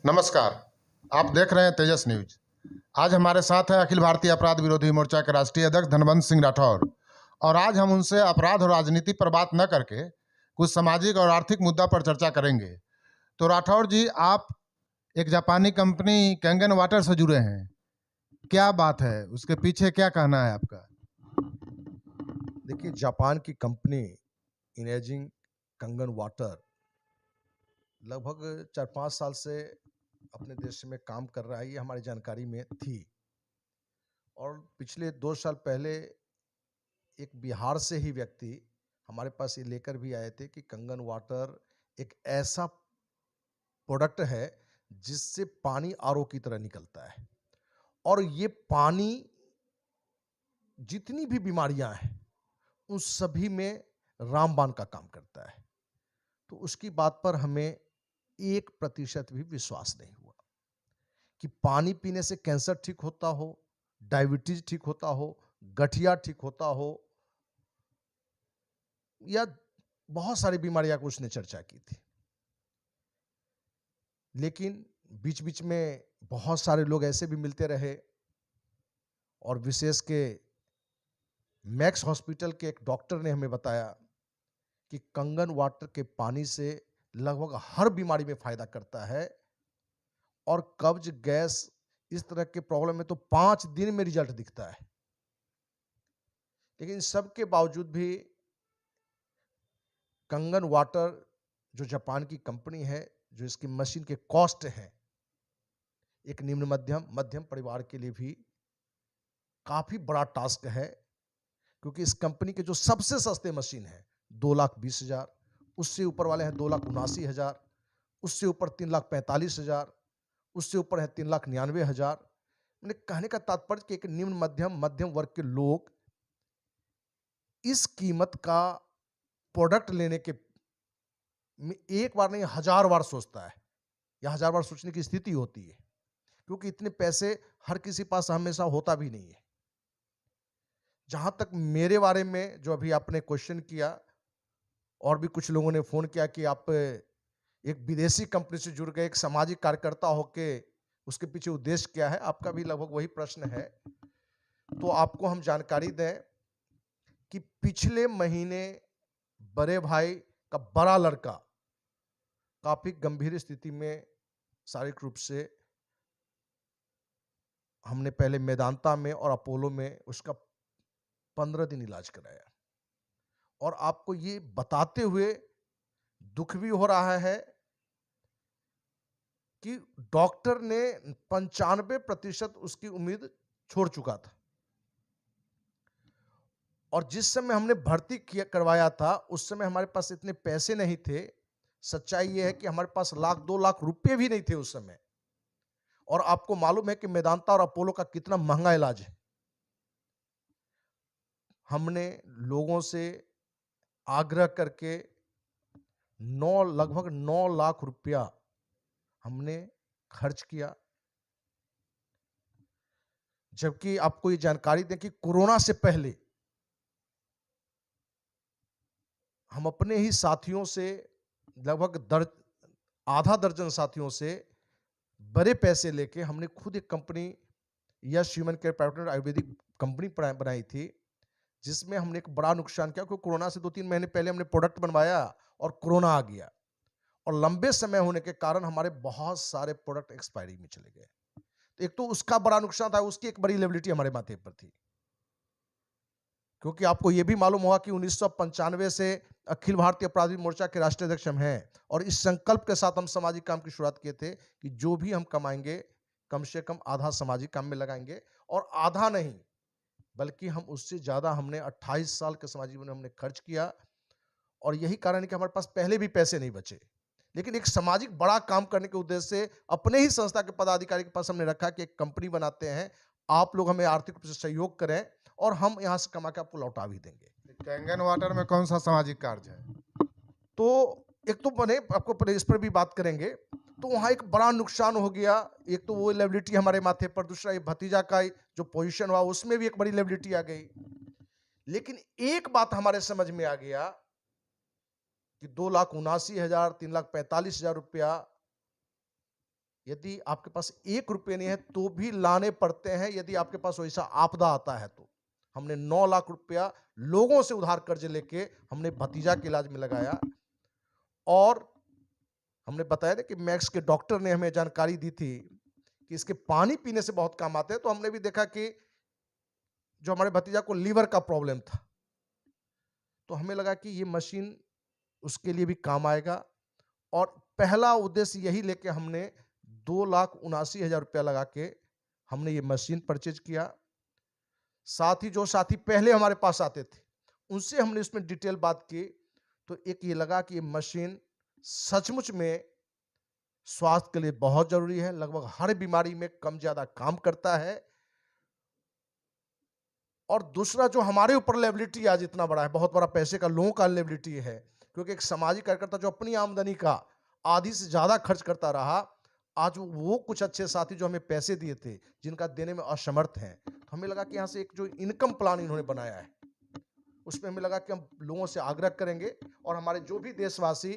नमस्कार। आप देख रहे हैं तेजस न्यूज। आज हमारे साथ है अखिल भारतीय अपराध विरोधी मोर्चा के राष्ट्रीय अध्यक्ष धनवंत सिंह राठौर। और आज हम उनसे अपराध और राजनीति पर बात न करके कुछ सामाजिक और आर्थिक मुद्दा पर चर्चा करेंगे। तो राठौर जी, आप एक जापानी कंपनी कैंगन वाटर से जुड़े हैं, क्या बात है, उसके पीछे क्या कहना है आपका? देखिए, जापान की कंपनी इमेजिंग कंगन वाटर लगभग 4-5 साल से अपने देश में काम कर रहा है, ये हमारी जानकारी में थी। और पिछले 2 साल पहले एक बिहार से ही व्यक्ति हमारे पास ये लेकर भी आए थे कि कंगन वाटर एक ऐसा प्रोडक्ट है जिससे पानी आरओ की तरह निकलता है और ये पानी जितनी भी बीमारियां हैं उन सभी में रामबाण का काम करता है। तो उसकी बात पर हमें 1% भी विश्वास नहीं हुआ कि पानी पीने से कैंसर ठीक होता हो, डायबिटीज ठीक होता हो, गठिया ठीक होता हो या बहुत सारी बीमारियां को उसने चर्चा की थी। लेकिन बीच बीच में बहुत सारे लोग ऐसे भी मिलते रहे और विशेष के मैक्स हॉस्पिटल के एक डॉक्टर ने हमें बताया कि कंगन वाटर के पानी से लगभग हर बीमारी में फायदा करता है और कब्ज, गैस, इस तरह के प्रॉब्लम में तो 5 दिन में रिजल्ट दिखता है। लेकिन सबके बावजूद भी कंगन वाटर जो जापान की कंपनी है, जो इसकी मशीन के कॉस्ट है, एक निम्न मध्यम मध्यम परिवार के लिए भी काफी बड़ा टास्क है, क्योंकि इस कंपनी के जो सबसे सस्ते मशीन है 2,20,000, उससे ऊपर वाले हैं 2,79,000, उससे ऊपर 3,45,000, उससे ऊपर है 3,99,000। मैंने कहने का तात्पर्य कि एक निम्न मध्यम वर्ग के लोग इस कीमत का प्रोडक्ट लेने के में एक बार नहीं 1000 बार सोचता है या 1000 बार सोचने की स्थिति होती है, क्योंकि इतने पैसे हर किसी पास हमेशा होता भी नहीं है। जहां तक मेरे बारे में जो अभी आपने क्वेश्चन किया और भी कुछ लोगों ने फोन किया कि आप एक विदेशी कंपनी से जुड़ गए, एक सामाजिक कार्यकर्ता होके उसके पीछे उद्देश्य क्या है, आपका भी लगभग वही प्रश्न है। तो आपको हम जानकारी दें कि पिछले महीने बड़े भाई का बड़ा लड़का काफी गंभीर स्थिति में शारीरिक रूप से, हमने पहले मेदांता में और अपोलो में उसका 15 दिन इलाज कराया और आपको ये बताते हुए दुख भी हो रहा है कि डॉक्टर ने 95% उसकी उम्मीद छोड़ चुका था और जिस समय हमने भर्ती किया करवाया था उस समय हमारे पास इतने पैसे नहीं थे। सच्चाई यह है कि हमारे पास 1,00,000-2,00,000 रुपए भी नहीं थे उस समय। और आपको मालूम है कि मेदांता और अपोलो का कितना महंगा इलाज है। हमने लोगों से आग्रह करके लगभग 9 लाख रुपया हमने खर्च किया। जबकि आपको ये जानकारी दें कि कोरोना से पहले हम अपने ही साथियों से लगभग आधा दर्जन साथियों से बड़े पैसे लेके हमने खुद एक company Yash human care private ayurvedic company बनाई थी, जिसमें हमने एक बड़ा नुकसान किया क्योंकि कोरोना से 2-3 महीने पहले हमने प्रोडक्ट बनवाया और कोरोना आ गया और लंबे समय होने के कारण हमारे बहुत सारे प्रोडक्ट एक्सपायरी में चले गए। तो एक तो उसका बड़ा नुकसान था, उसकी एक बड़ी लायबिलिटी हमारे माथे पर थी, क्योंकि आपको यह भी मालूम होगा कि 1995 से अखिल भारतीय अपराधी मोर्चा के राष्ट्रीय अध्यक्ष हम हैं और इस संकल्प के साथ हम सामाजिक काम की शुरुआत किए थे कि जो भी हम कमाएंगे कम से कम आधा सामाजिक काम में लगाएंगे और आधा नहीं बल्कि हम उससे ज्यादा हमने 28 साल के सामाजिक जीवन में हमने खर्च किया और यही कारण है कि हमारे पास पहले भी पैसे नहीं बचे। लेकिन एक सामाजिक बड़ा काम करने के उद्देश्य से अपने ही संस्था के पदाधिकारी के पास हमने रखा कि एक कंपनी बनाते हैं, आप लोग हमें आर्थिक रूप से सहयोग करें और हम यहां से कमा के आपको लौटा भी देंगे। कैंगन वाटर में कौन सा सामाजिक कार्य है? तो एक तो बने आपको पहले इस पर भी बात करेंगे। तो वहां एक बड़ा नुकसान हो गया, एक तो वो लायबिलिटी हमारे माथे पर, दूसरा ये भतीजा का जो पोजीशन हुआ उसमें भी एक बड़ी लायबिलिटी आ गई। लेकिन एक बात हमारे समझ में आ गया कि 2,79,000 3,45,000 रुपया यदि आपके पास 1 रुपये नहीं है तो भी लाने पड़ते हैं, यदि आपके पास वैसा आपदा आता है तो। हमने 9 लाख रुपया लोगों से उधार कर्ज लेके हमने भतीजा के इलाज में लगाया। और हमने बताया ना कि मैक्स के डॉक्टर ने हमें जानकारी दी थी कि इसके पानी पीने से बहुत काम आते हैं, तो हमने भी देखा कि जो हमारे भतीजा को लीवर का प्रॉब्लम था, तो हमें लगा कि ये मशीन उसके लिए भी काम आएगा। और पहला उद्देश्य यही लेके हमने 2,79,000 रुपया लगा के हमने ये मशीन परचेज किया। साथ ही जो साथी पहले हमारे पास आते थे, उनसे हमने इसमें डिटेल बात की, तो एक ये लगा कि ये मशीन सचमुच में स्वास्थ्य के लिए बहुत जरूरी है, लगभग हर बीमारी में कम ज्यादा काम करता है। और दूसरा जो हमारे ऊपर लायबिलिटी आज इतना बड़ा है, बहुत बड़ा पैसे का लोगों का लायबिलिटी है, क्योंकि एक सामाजिक कार्यकर्ता जो अपनी आमदनी का आधी से ज्यादा खर्च करता रहा, आज वो कुछ अच्छे साथी जो हमें पैसे दिए थे, जिनका देने में असमर्थ हैं, तो हमें लगा कि यहाँ से एक जो इनकम प्लान इन्होंने बनाया है, उसमें हमें लगा कि हम लोगों से आग्रह करेंगे और हमारे जो भी देशवासी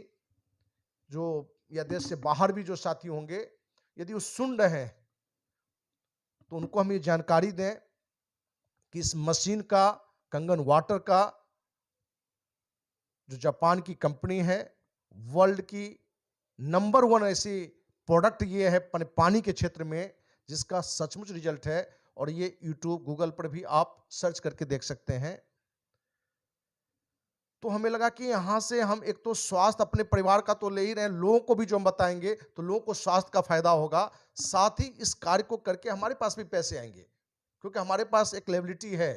जो या देश से बाहर भी जो साथी होंगे, यदि वो सुन रहे हैं तो उनको हम ये जानकारी दें कि इस मशीन का, कंगन वाटर का, जो जापान की कंपनी है, वर्ल्ड की नंबर 1 ऐसी प्रोडक्ट ये है पानी के क्षेत्र में, जिसका सचमुच रिजल्ट है। और ये यूट्यूब, गूगल पर भी आप सर्च करके देख सकते हैं। तो हमें लगा कि यहाँ से हम एक तो स्वास्थ्य अपने परिवार का तो ले ही रहे हैं, लोगों को भी जो हम बताएंगे तो लोगों को स्वास्थ्य का फायदा होगा, साथ ही इस कार्य को करके हमारे पास भी पैसे आएंगे, क्योंकि हमारे पास एक लायबिलिटी है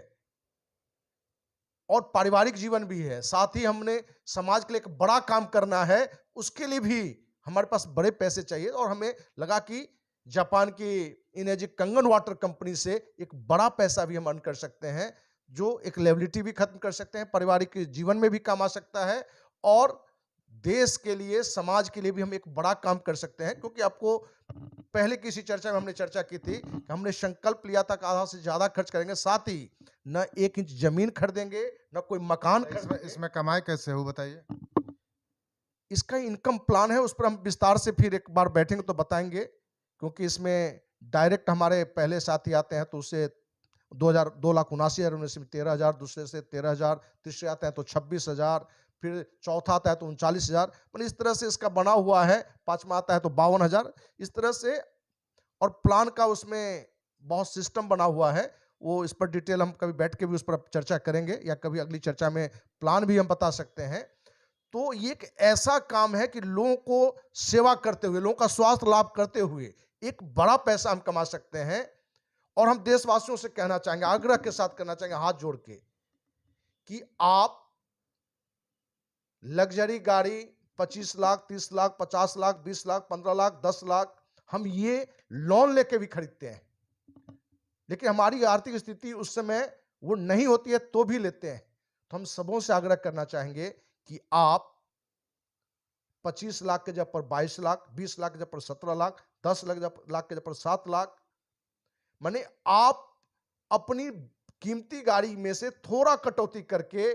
और पारिवारिक जीवन भी है। साथ ही हमने समाज के लिए एक बड़ा काम करना है, उसके लिए भी हमारे पास बड़े पैसे चाहिए। और हमें लगा कि जापान की इनेजी कंगन वाटर कंपनी से एक बड़ा पैसा भी हम अर्न कर सकते हैं, जो एक लायबिलिटी भी खत्म कर सकते हैं, पारिवारिक जीवन में भी काम आ सकता है, और देश के लिए, समाज के लिए भी हम एक बड़ा काम कर सकते हैं। क्योंकि आपको पहले किसी चर्चा में हमने चर्चा की थी कि हमने संकल्प लिया था कि आधा से ज्यादा खर्च करेंगे, साथ ही न 1 इंच जमीन खरीदेंगे, न कोई मकान इसमें खरीदेंगे। इसमें कमाई कैसे हो बताइए। इसका इनकम प्लान है, उस पर हम विस्तार से फिर एक बार बैठेंगे तो बताएंगे, क्योंकि इसमें डायरेक्ट हमारे पहले साथी आते हैं तो उससे 2,79,000, उनमें से 13,000, दूसरे से 13,000, तीसरे आते हैं तो 26,000, फिर चौथा आता है तो 39,000। मतलब इस तरह से इसका बना हुआ है। पांचवा आता है तो 52,000, इस तरह से। और प्लान का उसमें बहुत सिस्टम बना हुआ है, वो इस पर डिटेल हम कभी बैठ के भी उस पर चर्चा करेंगे, या कभी अगली चर्चा में प्लान भी हम बता सकते हैं। तो ये एक ऐसा काम है कि लोगों को सेवा करते हुए, लोगों का स्वास्थ्य लाभ करते हुए एक बड़ा पैसा हम कमा सकते हैं। और हम देशवासियों से कहना चाहेंगे, आग्रह के साथ कहना चाहेंगे, हाथ जोड़ के, कि आप लग्जरी गाड़ी 25 लाख, 30 लाख, 50 लाख, 20 लाख, 15 लाख, 10 लाख, हम ये लोन लेके भी खरीदते हैं, लेकिन हमारी आर्थिक स्थिति उस समय वो नहीं होती है तो भी लेते हैं। तो हम सबों से आग्रह करना चाहेंगे कि आप 25 लाख के जगह पर 22 लाख, 20 लाख के जगह पर 17 लाख, 10 लाख के जगह पर 7 लाख, माने आप अपनी कीमती गाड़ी में से थोड़ा कटौती करके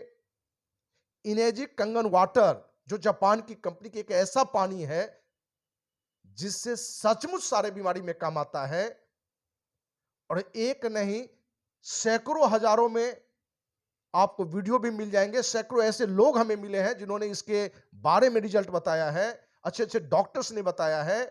इनेजी कंगन वाटर, जो जापान की कंपनी की एक ऐसा पानी है जिससे सचमुच सारे बीमारी में काम आता है, और एक नहीं सैकड़ों हजारों में आपको वीडियो भी मिल जाएंगे। सैकड़ों ऐसे लोग हमें मिले हैं जिन्होंने इसके बारे में रिजल्ट बताया है, अच्छे अच्छे डॉक्टर्स ने बताया है।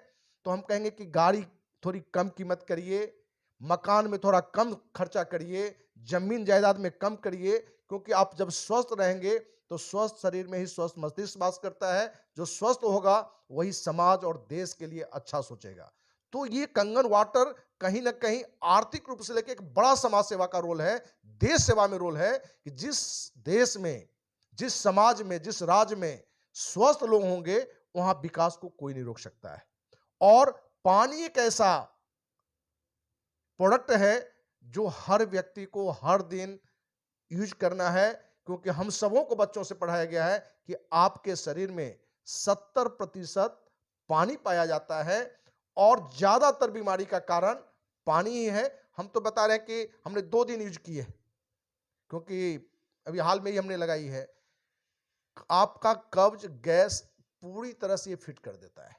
तो हम कहेंगे कि गाड़ी थोड़ी कम कीमत करिए, मकान में थोड़ा कम खर्चा करिए, जमीन जायदाद में कम करिए, क्योंकि आप जब स्वस्थ रहेंगे तो स्वस्थ शरीर में ही स्वस्थ मस्तिष्क वास करता है। जो स्वस्थ होगा वही समाज और देश के लिए अच्छा सोचेगा। तो ये कंगन वाटर कहीं ना कहीं आर्थिक रूप से लेकर एक बड़ा समाज सेवा का रोल है, देश सेवा में रोल है, कि जिस देश में, जिस समाज में, जिस राज्य में स्वस्थ लोग होंगे, वहां विकास को कोई नहीं रोक सकता है। और पानी एक ऐसा प्रोडक्ट है जो हर व्यक्ति को हर दिन यूज करना है, क्योंकि हम सबों को बच्चों से पढ़ाया गया है कि आपके शरीर में 70% पानी पाया जाता है, और ज्यादातर बीमारी का कारण पानी ही है। हम तो बता रहे हैं कि हमने 2 दिन यूज की है, क्योंकि अभी हाल में ही हमने लगाई है। आपका कब्ज, गैस पूरी तरह से ये फिट कर देता है।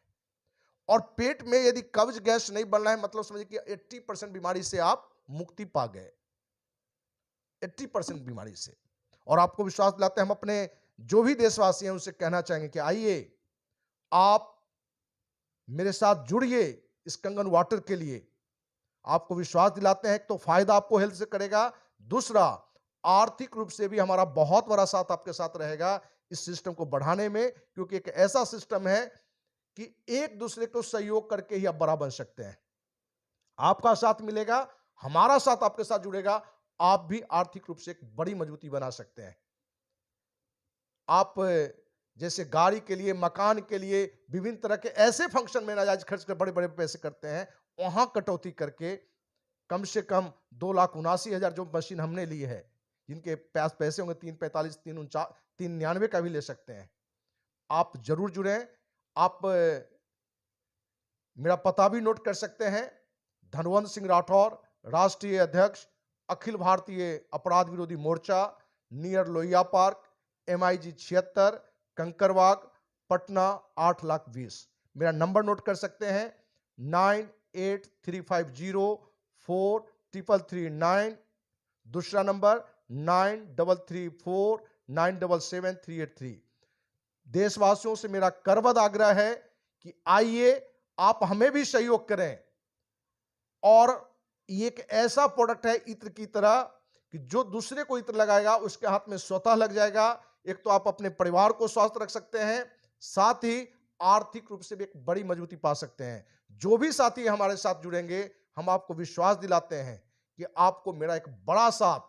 और पेट में यदि कब्ज गैस नहीं बन रहा है, मतलब समझिए कि 80% बीमारी से आप मुक्ति पा गए, 80% बीमारी से। और आपको विश्वास दिलाते हैं, हम अपने जो भी देशवासी हैं उनसे कहना चाहेंगे कि आइए आप मेरे साथ जुड़िए इस कंगन वाटर के लिए। आपको विश्वास दिलाते हैं, तो फायदा आपको हेल्थ से करेगा, दूसरा आर्थिक रूप से भी हमारा बहुत बड़ा साथ आपके साथ रहेगा इस सिस्टम को बढ़ाने में, क्योंकि एक ऐसा सिस्टम है कि एक दूसरे को सहयोग करके ही आप बड़ा बन सकते हैं। आपका साथ मिलेगा, हमारा साथ आपके साथ जुड़ेगा, आप भी आर्थिक रूप से एक बड़ी मजबूती बना सकते हैं। आप जैसे गाड़ी के लिए, मकान के लिए, विभिन्न तरह के ऐसे फंक्शन में नाजायज खर्च कर बड़े-बड़े पैसे करते हैं, वहां कटौती करके कम से कम 2,79,000 जो मशीन हमने ली है, जिनके पास पैसे होंगे 345, 399 का भी ले सकते हैं। आप जरूर जुड़ें। आप मेरा पता भी नोट कर सकते हैं, धनवंत सिंह राठौर, राष्ट्रीय अध्यक्ष, अखिल Bharatiya Apradh Virodhi Morcha, near Lohia park, MIG 76, Kankarbagh, Patna 8,20,000। मेरा नंबर नोट कर सकते हैं 9835043339, दूसरा नंबर 9334977383। देशवासियों से मेरा करबद्ध आग्रह है कि आइए आप हमें भी सहयोग करें। और ये एक ऐसा प्रोडक्ट है इत्र की तरह कि जो दूसरे को इत्र लगाएगा उसके हाथ में स्वतः लग जाएगा। एक तो आप अपने परिवार को स्वस्थ रख सकते हैं, साथ ही आर्थिक रूप से भी एक बड़ी मजबूती पा सकते हैं। जो भी साथी हमारे साथ जुड़ेंगे, हम आपको विश्वास दिलाते हैं कि आपको मेरा एक बड़ा साथ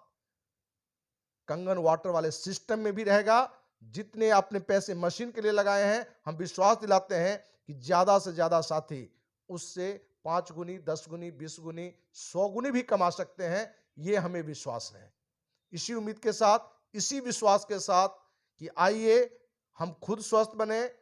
कंगन वाटर वाले सिस्टम में भी रहेगा। जितने आपने पैसे मशीन के लिए लगाए हैं, हम विश्वास दिलाते हैं कि ज्यादा से ज्यादा साथी उससे 5 गुनी, 10 गुनी, 20 गुनी, 100 गुनी भी कमा सकते हैं। ये हमें विश्वास है। इसी उम्मीद के साथ, इसी विश्वास के साथ कि आइए हम खुद स्वस्थ बने,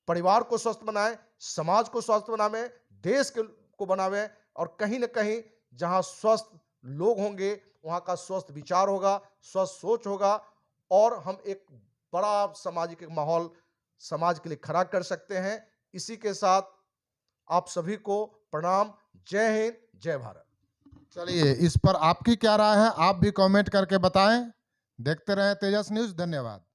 परिवार को स्वस्थ बनाएं, समाज को स्वस्थ बनाएं, देश को बनावें, और कहीं ना कहीं जहां स्वस्थ लोग होंगे वहां का स्वस्थ विचार होगा, स्वस्थ सोच होगा, और हम एक बड़ा सामाजिक माहौल समाज के लिए खड़ा कर सकते हैं। इसी के साथ आप सभी को प्रणाम। जय हिंद, जय भारत। चलिए, इस पर आपकी क्या राय है, आप भी कमेंट करके बताएं। देखते रहें तेजस न्यूज़। धन्यवाद।